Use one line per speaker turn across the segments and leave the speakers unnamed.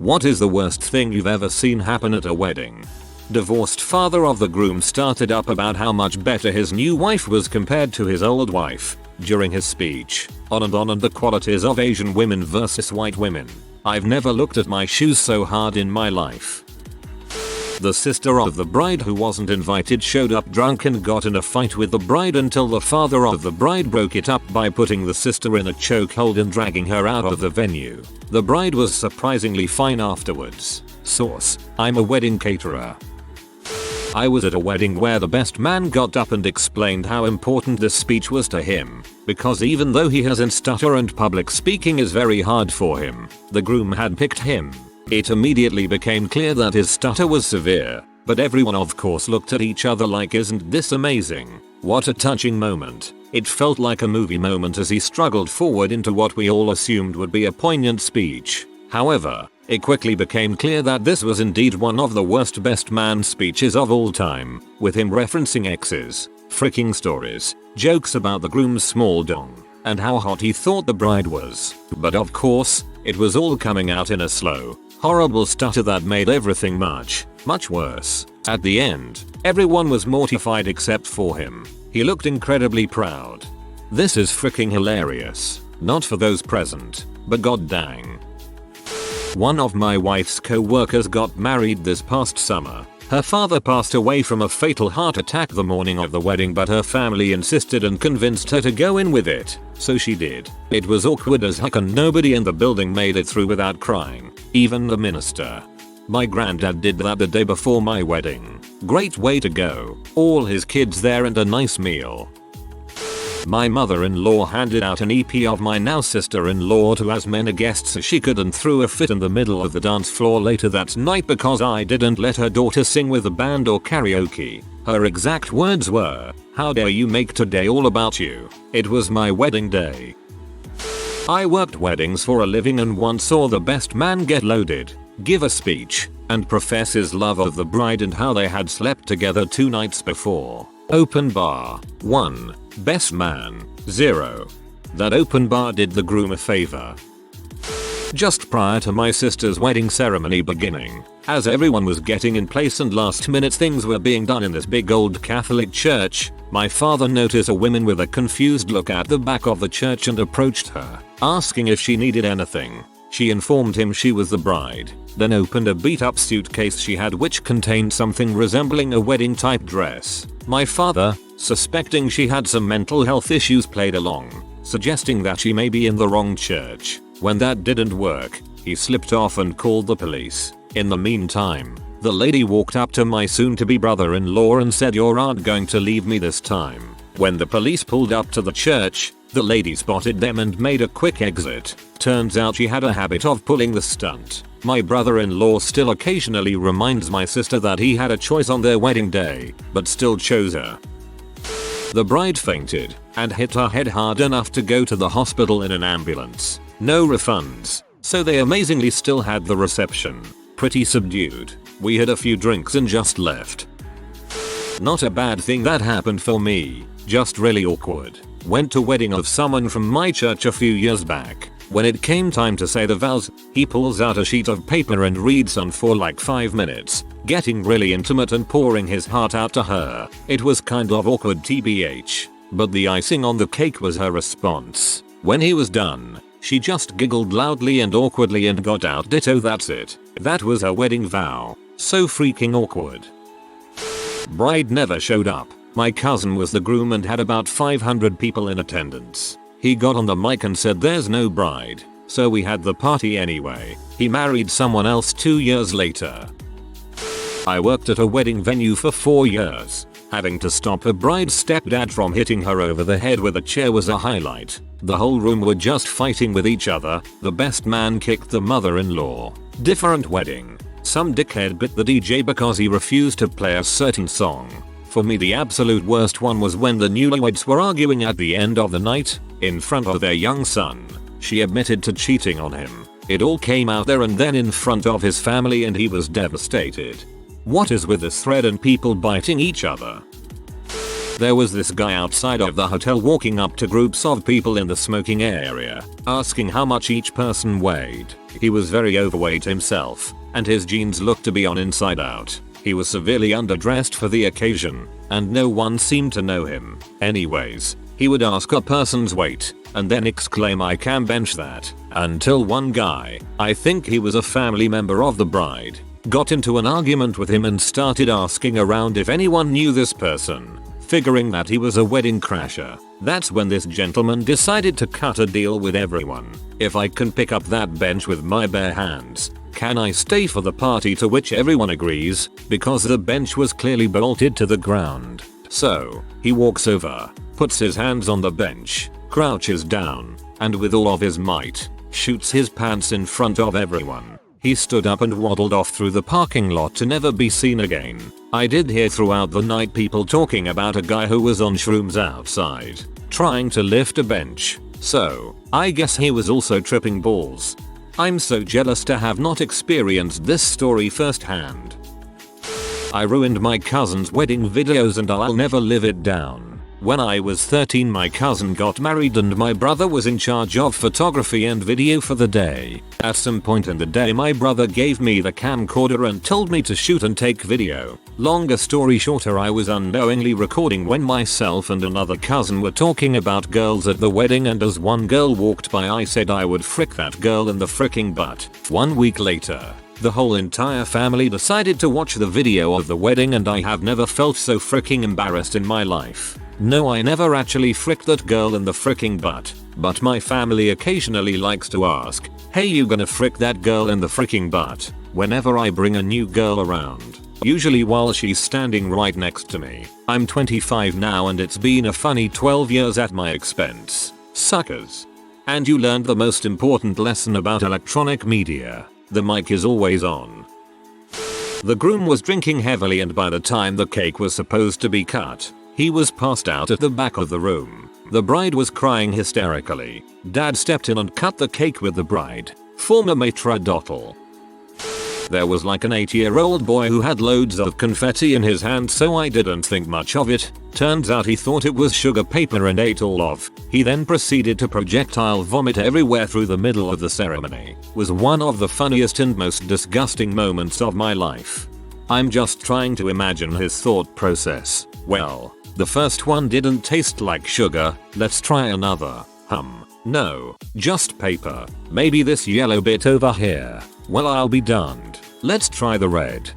What is the worst thing you've ever seen happen at a wedding? Divorced father of the groom started up about how much better his new wife was compared to his old wife during his speech, on and the qualities of Asian women versus white women. I've never looked at my shoes so hard in my life. The sister of the bride who wasn't invited showed up drunk and got in a fight with the bride until the father of the bride broke it up by putting the sister in a chokehold and dragging her out of the venue. The bride was surprisingly fine afterwards. Source: I'm a wedding caterer. I was at a wedding where the best man got up and explained how important this speech was to him, because even though he has a stutter and public speaking is very hard for him, the groom had picked him. It immediately became clear that his stutter was severe, but everyone of course looked at each other like, isn't this amazing? What a touching moment. It felt like a movie moment as he struggled forward into what we all assumed would be a poignant speech. However, it quickly became clear that this was indeed one of the worst best man speeches of all time, with him referencing exes, freaking stories, jokes about the groom's small dong, and how hot he thought the bride was. But of course, it was all coming out in a slow, horrible stutter that made everything much worse. At the end, everyone was mortified except for him. He looked incredibly proud. This is freaking hilarious. Not for those present, but god dang. One of my wife's co-workers got married this past summer. Her father passed away from a fatal heart attack the morning of the wedding, but her family insisted and convinced her to go in with it, so she did. It was awkward as heck and nobody in the building made it through without crying, even the minister. My granddad did that the day before my wedding. Great way to go, all his kids there and a nice meal. My mother-in-law handed out an EP of my now sister-in-law to as many guests as she could and threw a fit in the middle of the dance floor later that night because I didn't let her daughter sing with the band or karaoke. Her exact words were, "How dare you make today all about you? It was my wedding day." I worked weddings for a living and once saw the best man get loaded, give a speech, and profess his love of the bride and how they had slept together 2 nights before. Open bar. 1. Best man. 0. That open bar did the groom a favor. Just prior to my sister's wedding ceremony beginning, as everyone was getting in place and last minute things were being done in this big old Catholic church, my father noticed a woman with a confused look at the back of the church and approached her, asking if she needed anything. She informed him she was the bride, then opened a beat-up suitcase she had which contained something resembling a wedding-type dress. My father, suspecting she had some mental health issues, played along, suggesting that she may be in the wrong church. When that didn't work, he slipped off and called the police. In the meantime, the lady walked up to my soon-to-be brother-in-law and said, "You aren't going to leave me this time." When the police pulled up to the church, the lady spotted them and made a quick exit. Turns out she had a habit of pulling the stunt. My brother-in-law still occasionally reminds my sister that he had a choice on their wedding day, but still chose her. The bride fainted and hit her head hard enough to go to the hospital in an ambulance. No refunds, so they amazingly still had the reception. Pretty subdued. We had a few drinks and just left. Not a bad thing that happened for me, just really awkward. Went to wedding of someone from my church a few years back. When it came time to say the vows, he pulls out a sheet of paper and reads on for like 5 minutes, getting really intimate and pouring his heart out to her. It was kind of awkward tbh, but the icing on the cake was her response. When he was done, she just giggled loudly and awkwardly and got out. Ditto, that's it. That was her wedding vow. So freaking awkward. Bride never showed up. My cousin was the groom and had about 500 people in attendance. He got on the mic and said there's no bride, so we had the party anyway. He married someone else 2 years later. I worked at a wedding venue for 4 years. Having to stop a bride's stepdad from hitting her over the head with a chair was a highlight. The whole room were just fighting with each other. The best man kicked the mother-in-law. Different wedding. Some dickhead bit the DJ because he refused to play a certain song. For me, the absolute worst one was when the newlyweds were arguing at the end of the night, in front of their young son. She admitted to cheating on him. It all came out there and then in front of his family and he was devastated. What is with this thread and people biting each other? There was this guy outside of the hotel walking up to groups of people in the smoking area, asking how much each person weighed. He was very overweight himself, and his jeans looked to be on inside out. He was severely underdressed for the occasion, and no one seemed to know him. Anyways, he would ask a person's weight, and then exclaim, "I can bench that," until one guy, I think he was a family member of the bride, got into an argument with him and started asking around if anyone knew this person, figuring that he was a wedding crasher. That's when this gentleman decided to cut a deal with everyone. "If I can pick up that bench with my bare hands, can I stay for the party?" To which everyone agrees, because the bench was clearly bolted to the ground. So, he walks over, puts his hands on the bench, crouches down, and with all of his might, shoots his pants in front of everyone. He stood up and waddled off through the parking lot to never be seen again. I did hear throughout the night people talking about a guy who was on shrooms outside, trying to lift a bench. So, I guess he was also tripping balls. I'm so jealous to have not experienced this story firsthand. I ruined my cousin's wedding videos and I'll never live it down. When I was 13, my cousin got married and my brother was in charge of photography and video for the day. At some point in the day, my brother gave me the camcorder and told me to shoot and take video. Longer story shorter, I was unknowingly recording when myself and another cousin were talking about girls at the wedding, and as one girl walked by I said I would frick that girl in the fricking butt. 1 week later, the whole entire family decided to watch the video of the wedding and I have never felt so fricking embarrassed in my life. No, I never actually fricked that girl in the fricking butt, but my family occasionally likes to ask, "Hey, you gonna frick that girl in the fricking butt?" whenever I bring a new girl around, usually while she's standing right next to me. I'm 25 now and it's been a funny 12 years at my expense. Suckers. And you learned the most important lesson about electronic media. The mic is always on. The groom was drinking heavily and by the time the cake was supposed to be cut, he was passed out at the back of the room. The bride was crying hysterically. Dad stepped in and cut the cake with the bride, former maitre d'hotel. There was like an 8-year-old boy who had loads of confetti in his hand, so I didn't think much of it. Turns out he thought it was sugar paper and ate all of. He then proceeded to projectile vomit everywhere through the middle of the ceremony. Was one of the funniest and most disgusting moments of my life. I'm just trying to imagine his thought process. Well, the first one didn't taste like sugar, let's try another. No, just paper. Maybe this yellow bit over here. Well, I'll be darned. Let's try the red.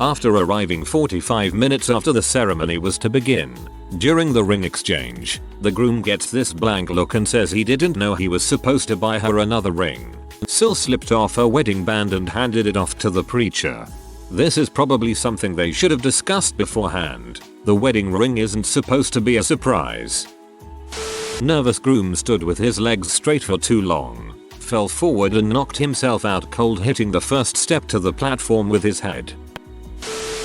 After arriving 45 minutes after the ceremony was to begin, during the ring exchange, the groom gets this blank look and says he didn't know he was supposed to buy her another ring. Sil slipped off her wedding band and handed it off to the preacher. This is probably something they should have discussed beforehand. The wedding ring isn't supposed to be a surprise. Nervous groom stood with his legs straight for too long, fell forward and knocked himself out cold, hitting the first step to the platform with his head.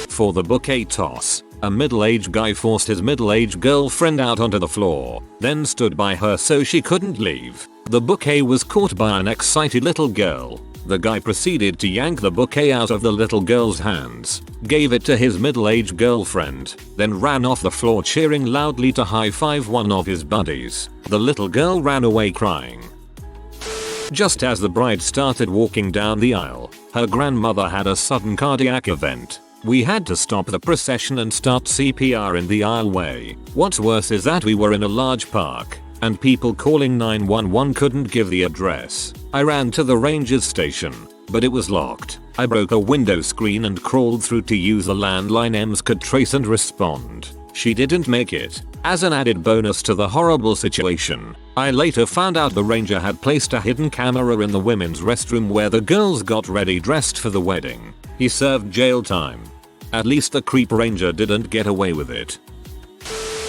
For the bouquet toss, a middle-aged guy forced his middle-aged girlfriend out onto the floor, then stood by her so she couldn't leave. The bouquet was caught by an excited little girl. The guy proceeded to yank the bouquet out of the little girl's hands, gave it to his middle-aged girlfriend, then ran off the floor cheering loudly to high-five one of his buddies. The little girl ran away crying. Just as the bride started walking down the aisle, her grandmother had a sudden cardiac event. We had to stop the procession and start CPR in the aisleway. What's worse is that we were in a large park, and people calling 911 couldn't give the address. I ran to the ranger's station, but it was locked. I broke a window screen and crawled through to use the landline Ems could trace and respond. She didn't make it. As an added bonus to the horrible situation, I later found out the ranger had placed a hidden camera in the women's restroom where the girls got ready dressed for the wedding. He served jail time. At least the creep ranger didn't get away with it.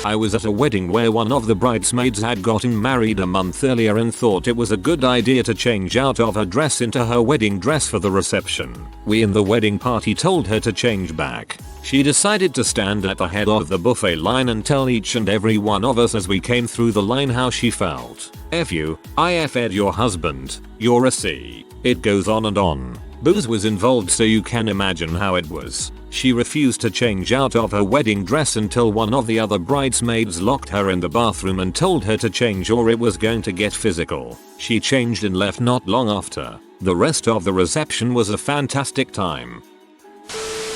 I was at a wedding where one of the bridesmaids had gotten married a month earlier and thought it was a good idea to change out of her dress into her wedding dress for the reception. We in the wedding party told her to change back. She decided to stand at the head of the buffet line and tell each and every one of us as we came through the line how she felt. F you, I F'd your husband, you're a C. It goes on and on. Booze was involved, so you can imagine how it was. She refused to change out of her wedding dress until one of the other bridesmaids locked her in the bathroom and told her to change or it was going to get physical. She changed and left not long after. The rest of the reception was a fantastic time.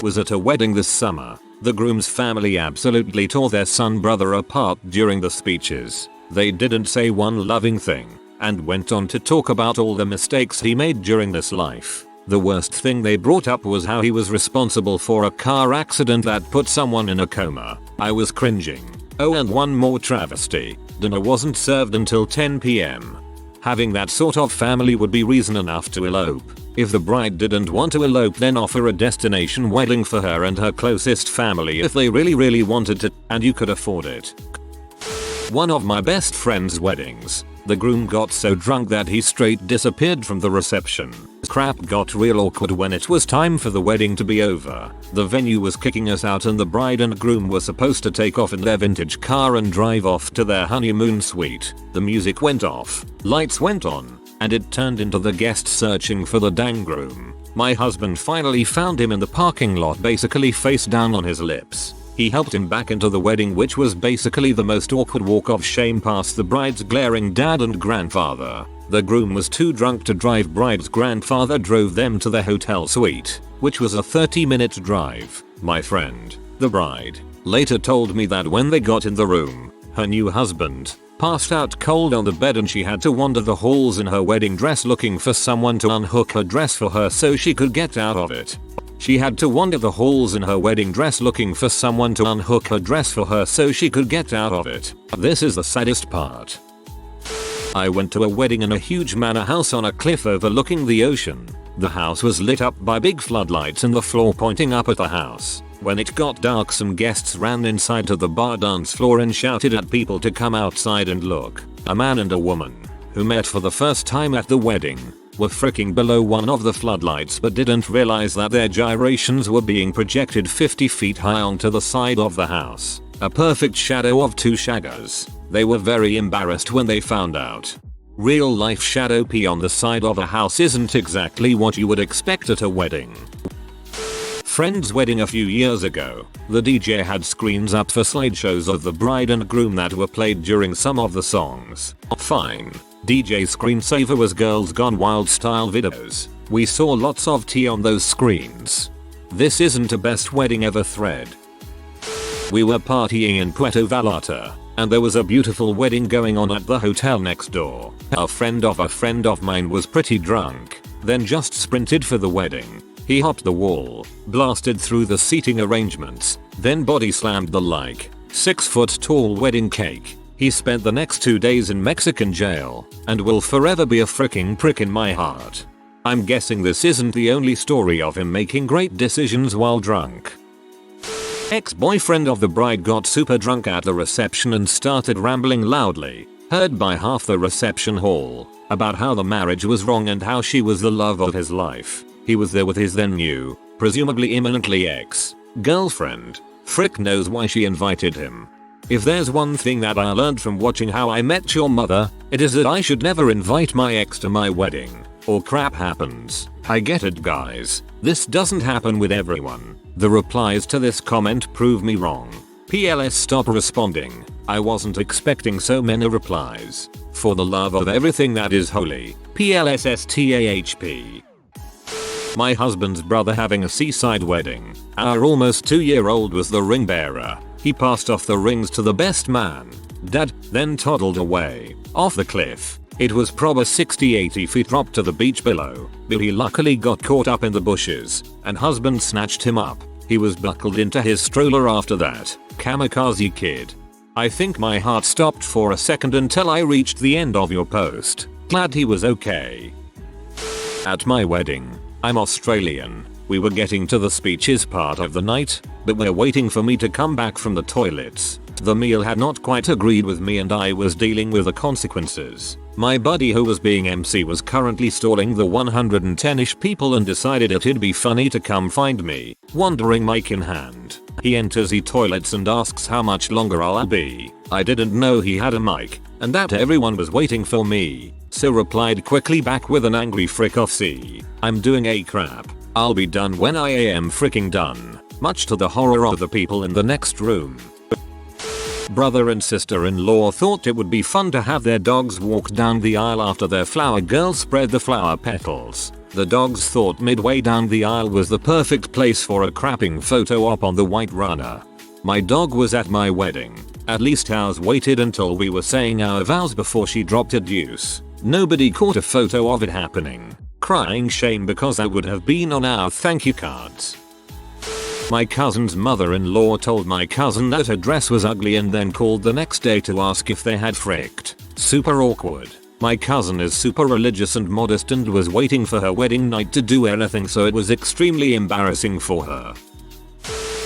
Was at a wedding this summer. The groom's family absolutely tore their son brother apart during the speeches. They didn't say one loving thing and went on to talk about all the mistakes he made during this life. The worst thing they brought up was how he was responsible for a car accident that put someone in a coma. I was cringing. Oh, and one more travesty. Dinner wasn't served until 10 p.m. Having that sort of family would be reason enough to elope. If the bride didn't want to elope, then offer a destination wedding for her and her closest family if they really wanted to and you could afford it. One of my best friend's weddings. The groom got so drunk that he straight disappeared from the reception. Crap got real awkward when it was time for the wedding to be over. The venue was kicking us out and the bride and groom were supposed to take off in their vintage car and drive off to their honeymoon suite. The music went off, lights went on, and it turned into the guests searching for the dang groom. My husband finally found him in the parking lot, basically face down on his lips. He helped him back into the wedding, which was basically the most awkward walk of shame past the bride's glaring dad and grandfather. The groom was too drunk to drive. Bride's grandfather drove them to their hotel suite, which was a 30-minute drive. My friend, the bride, later told me that when they got in the room, her new husband passed out cold on the bed and she had to wander the halls in her wedding dress looking for someone to unhook her dress for her so she could get out of it. She had to wander the halls in her wedding dress looking for someone to unhook her dress for her so she could get out of it. This is the saddest part. I went to a wedding in a huge manor house on a cliff overlooking the ocean. The house was lit up by big floodlights and the floor pointing up at the house. When it got dark, some guests ran inside to the bar dance floor and shouted at people to come outside and look. A man and a woman, who met for the first time at the wedding, were freaking below one of the floodlights but didn't realize that their gyrations were being projected 50 feet high onto the side of the house. A perfect shadow of two shaggers. They were very embarrassed when they found out. Real life shadow pee on the side of a house isn't exactly what you would expect at a wedding. Friend's wedding a few years ago. The DJ had screens up for slideshows of the bride and groom that were played during some of the songs. Fine. DJ screensaver was Girls Gone Wild style videos. We saw lots of tea on those screens. This isn't a best wedding ever thread. We were partying in Puerto Vallarta, and there was a beautiful wedding going on at the hotel next door. A friend of mine was pretty drunk, then just sprinted for the wedding. He hopped the wall, blasted through the seating arrangements, then body slammed the 6-foot tall wedding cake. He spent the next 2 days in Mexican jail and will forever be a freaking prick in my heart. I'm guessing this isn't the only story of him making great decisions while drunk. Ex-boyfriend of the bride got super drunk at the reception and started rambling loudly, heard by half the reception hall, about how the marriage was wrong and how she was the love of his life. He was there with his then new, presumably imminently ex-girlfriend. Frick knows why she invited him. If there's one thing that I learned from watching How I Met Your Mother, it is that I should never invite my ex to my wedding, or crap happens. I get it, guys. This doesn't happen with everyone. The replies to this comment prove me wrong. PLS stop responding. I wasn't expecting so many replies. For the love of everything that is holy. PLSSTAHP. My husband's brother having a seaside wedding. Our almost 2-year-old was the ring bearer. He passed off the rings to the best man, Dad, then toddled away, off the cliff. It was probably 60-80 feet drop to the beach below, but he luckily got caught up in the bushes, and husband snatched him up. He was buckled into his stroller after that. Kamikaze kid. I think my heart stopped for a second until I reached the end of your post. Glad he was okay. At my wedding. I'm Australian. We were getting to the speeches part of the night, but were waiting for me to come back from the toilets. The meal had not quite agreed with me and I was dealing with the consequences. My buddy who was being MC was currently stalling the 110-ish people and decided it'd be funny to come find me, wandering mic in hand. He enters the toilets and asks how much longer I'll be. I didn't know he had a mic. and that everyone was waiting for me, so replied quickly back with an angry frick off. See, I'm doing a crap. I'll be done when I am freaking done, much to the horror of the people in the next room. Brother and sister-in-law thought it would be fun to have their dogs walk down the aisle after their flower girl spread the flower petals. The dogs thought midway down the aisle was the perfect place for a crapping photo op on the white runner. My dog was at my wedding. At least ours waited until we were saying our vows before she dropped a deuce. Nobody caught a photo of it happening. Crying shame because that would have been on our thank you cards. My cousin's mother-in-law told my cousin that her dress was ugly and then called the next day to ask if they had fricked. Super awkward. My cousin is super religious and modest and was waiting for her wedding night to do anything, so it was extremely embarrassing for her.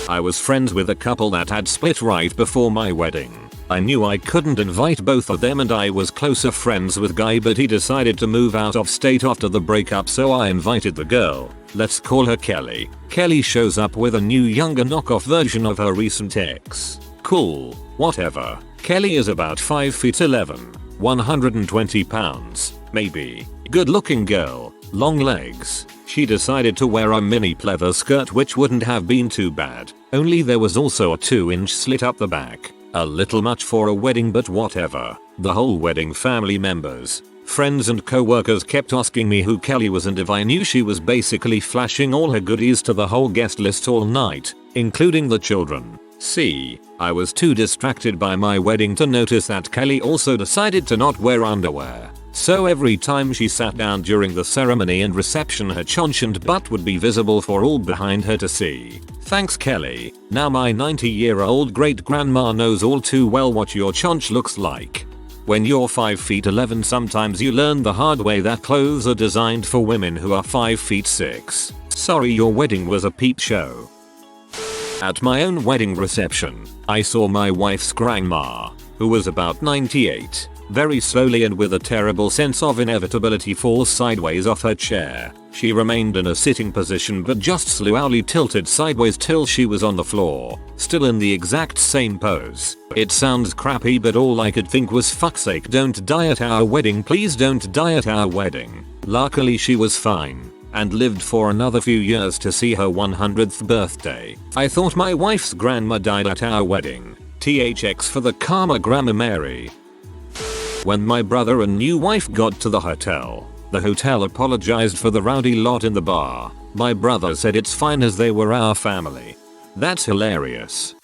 I was friends with a couple that had split right before my wedding. I knew I couldn't invite both of them and I was closer friends with guy, but he decided to move out of state after the breakup, so I invited the girl. Let's call her Kelly. Kelly shows up with a new younger knockoff version of her recent ex. Cool, whatever. Kelly is about 5'11", 120 pounds, maybe. Good looking girl, long legs. She decided to wear a mini pleather skirt, which wouldn't have been too bad, only there was also a 2-inch slit up the back. A little much for a wedding, but whatever. The whole wedding family members, friends and co-workers kept asking me who Kelly was and if I knew. She was basically flashing all her goodies to the whole guest list all night, including the children. See, I was too distracted by my wedding to notice that Kelly also decided to not wear underwear. So every time she sat down during the ceremony and reception, her chonch and butt would be visible for all behind her to see. Thanks Kelly. Now my 90-year-old great-grandma knows all too well what your chonch looks like. When you're 5'11", sometimes you learn the hard way that clothes are designed for women who are 5'6". Sorry, your wedding was a peep show. At my own wedding reception, I saw my wife's grandma, who was about 98, very slowly and with a terrible sense of inevitability fall sideways off her chair. She remained in a sitting position but just slowly tilted sideways till she was on the floor, still in the exact same pose. It sounds crappy, but all I could think was, fuck's sake, don't die at our wedding, please don't die at our wedding. Luckily she was fine and lived for another few years to see her 100th birthday. I thought my wife's grandma died at our wedding. THX for the karma, Grandma Mary. When my brother and new wife got to the hotel apologized for the rowdy lot in the bar. My brother said it's fine as they were our family. That's hilarious.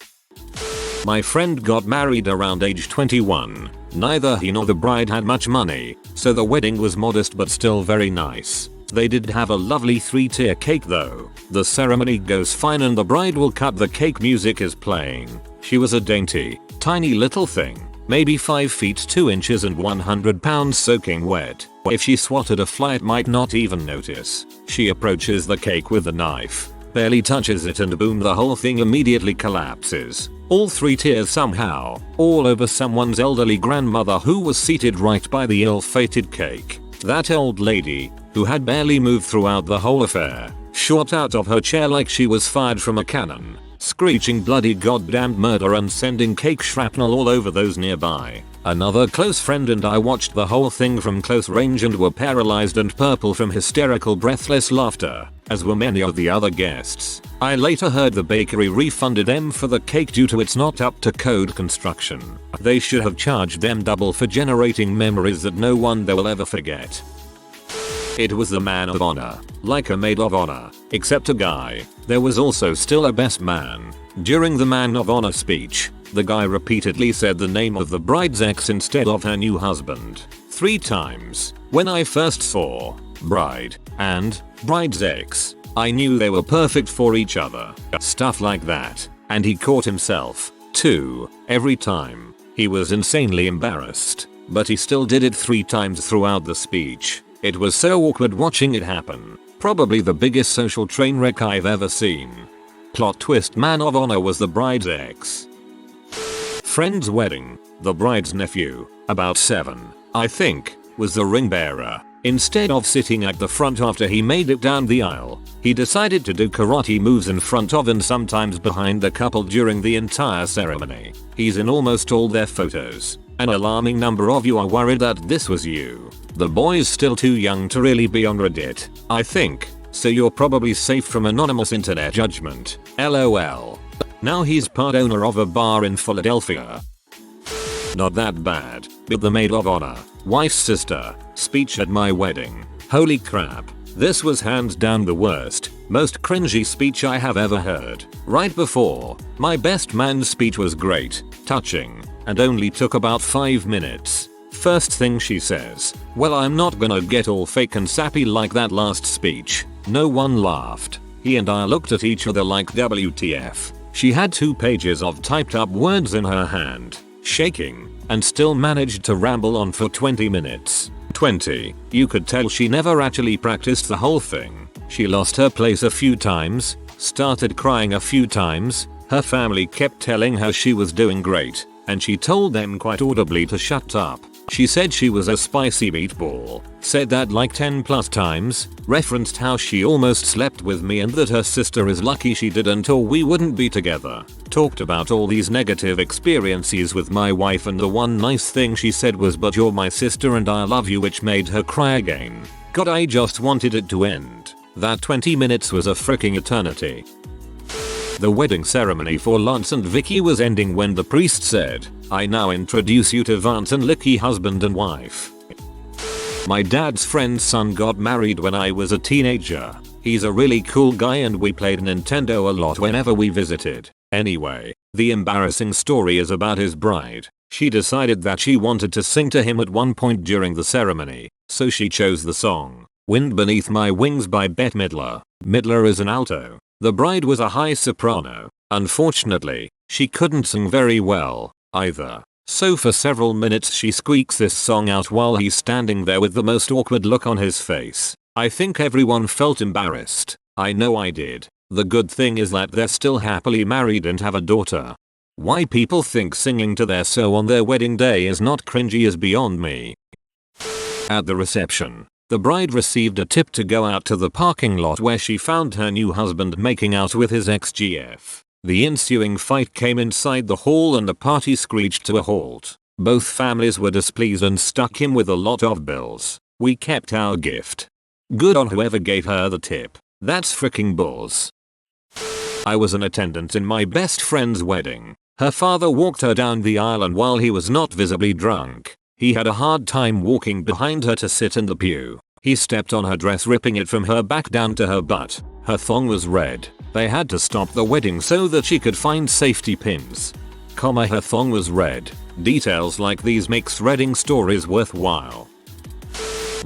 My friend got married around age 21. Neither he nor the bride had much money, so the wedding was modest but still very nice. They did have a lovely 3-tier cake though. The ceremony goes fine and the bride will cut the cake, music is playing. She was a dainty, tiny little thing, maybe 5 feet 2 inches and 100 pounds soaking wet. If she swatted a fly it might not even notice. She approaches the cake with a knife, barely touches it, and boom, the whole thing immediately collapses. All 3 tiers somehow, all over someone's elderly grandmother who was seated right by the ill-fated cake. That old lady, who had barely moved throughout the whole affair, shot out of her chair like she was fired from a cannon, screeching bloody goddamn murder and sending cake shrapnel all over those nearby. Another close friend and I watched the whole thing from close range and were paralyzed and purple from hysterical breathless laughter, as were many of the other guests. I later heard the bakery refunded them for the cake due to its not up to code construction. They should have charged them double for generating memories that no one there will ever forget. It was the man of honor, like a maid of honor, except a guy. There was also still a best man. During the man of honor speech, the guy repeatedly said the name of the bride's ex instead of her new husband 3 times. When I first saw bride and bride's ex, I knew they were perfect for each other. Stuff like that. And he caught himself, too, every time. He was insanely embarrassed, but he still did it 3 times throughout the speech. It was so awkward watching it happen. Probably the biggest social train wreck I've ever seen. Plot twist: man of honor was the bride's ex. Friend's wedding. The bride's nephew, about 7, I think, was the ring bearer. Instead of sitting at the front after he made it down the aisle, he decided to do karate moves in front of and sometimes behind the couple during the entire ceremony. He's in almost all their photos. An alarming number of you are worried that this was you. The boy's still too young to really be on Reddit, I think, so you're probably safe from anonymous internet judgment. LOL. Now he's part owner of a bar in Philadelphia. Not that bad, but the maid of honor, wife's sister, speech at my wedding. Holy crap. This was hands down the worst, most cringy speech I have ever heard. Right before, my best man's speech was great, touching, and only took about 5 minutes. First thing she says, well, I'm not gonna get all fake and sappy like that last speech. No one laughed. He and I looked at each other like WTF. She had 2 pages of typed up words in her hand, shaking, and still managed to ramble on for 20 minutes. 20. You could tell she never actually practiced the whole thing. She lost her place a few times, started crying a few times, her family kept telling her she was doing great, and she told them quite audibly to shut up. She said she was a spicy meatball, said that like 10 plus times, referenced how she almost slept with me and that her sister is lucky she didn't or we wouldn't be together. Talked about all these negative experiences with my wife and the one nice thing she said was but you're my sister and I love you, which made her cry again. God, I just wanted it to end. That 20 minutes was a freaking eternity. The wedding ceremony for Lance and Vicky was ending when the priest said, I now introduce you to Vance and Licky, husband and wife. My dad's friend's son got married when I was a teenager. He's a really cool guy and we played Nintendo a lot whenever we visited. Anyway, the embarrassing story is about his bride. She decided that she wanted to sing to him at one point during the ceremony, so she chose the song, Wind Beneath My Wings by Bette Midler. Midler is an alto. The bride was a high soprano. Unfortunately, she couldn't sing very well, either. So for several minutes she squeaks this song out while he's standing there with the most awkward look on his face. I think everyone felt embarrassed. I know I did. The good thing is that they're still happily married and have a daughter. Why people think singing to their so on their wedding day is not cringy is beyond me. At the reception, the bride received a tip to go out to the parking lot where she found her new husband making out with his ex-GF. The ensuing fight came inside the hall and the party screeched to a halt. Both families were displeased and stuck him with a lot of bills. We kept our gift. Good on whoever gave her the tip. That's freaking balls. I was an attendant in my best friend's wedding. Her father walked her down the aisle and while he was not visibly drunk, he had a hard time walking behind her to sit in the pew. He stepped on her dress, ripping it from her back down to her butt. Her thong was red. They had to stop the wedding so that she could find safety pins. Her thong was red. Details like these makes wedding stories worthwhile.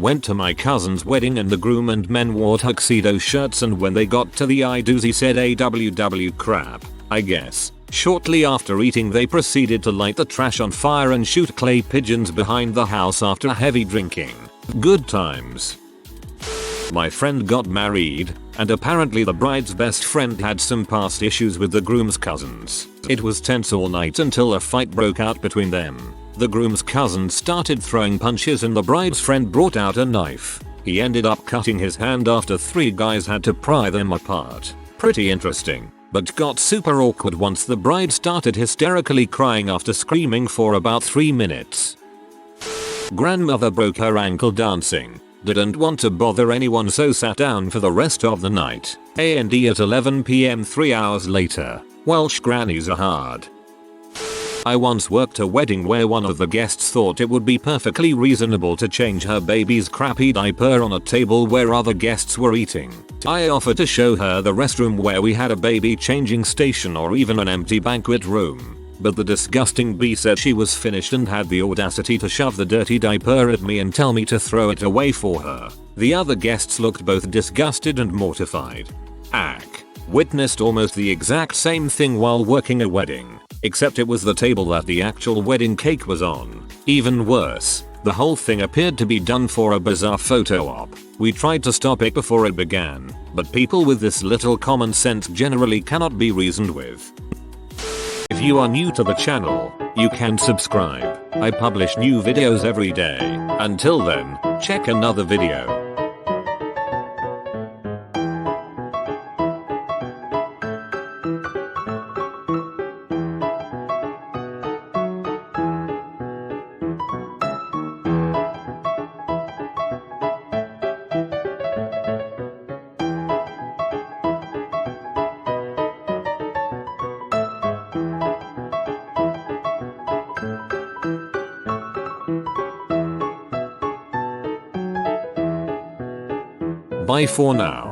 Went to my cousin's wedding and the groom and men wore tuxedo shirts, and when they got to the I do's he said AWW crap, I guess. Shortly after eating they proceeded to light the trash on fire and shoot clay pigeons behind the house after heavy drinking. Good times. My friend got married, and apparently the bride's best friend had some past issues with the groom's cousins. It was tense all night until a fight broke out between them. The groom's cousin started throwing punches and the bride's friend brought out a knife. He ended up cutting his hand after 3 guys had to pry them apart. Pretty interesting, but got super awkward once the bride started hysterically crying after screaming for about 3 minutes. Grandmother broke her ankle dancing. Didn't want to bother anyone so sat down for the rest of the night. A&E at 11 PM 3 hours later. Welsh grannies are hard. I once worked a wedding where one of the guests thought it would be perfectly reasonable to change her baby's crappy diaper on a table where other guests were eating. I offered to show her the restroom where we had a baby changing station or even an empty banquet room. But the disgusting bee said she was finished and had the audacity to shove the dirty diaper at me and tell me to throw it away for her. The other guests looked both disgusted and mortified. Witnessed almost the exact same thing while working a wedding, except it was the table that the actual wedding cake was on. Even worse, the whole thing appeared to be done for a bizarre photo op. We tried to stop it before it began, but people with this little common sense generally cannot be reasoned with. If you are new to the channel, you can subscribe. I publish new videos every day. Until then, check another video. Bye for now.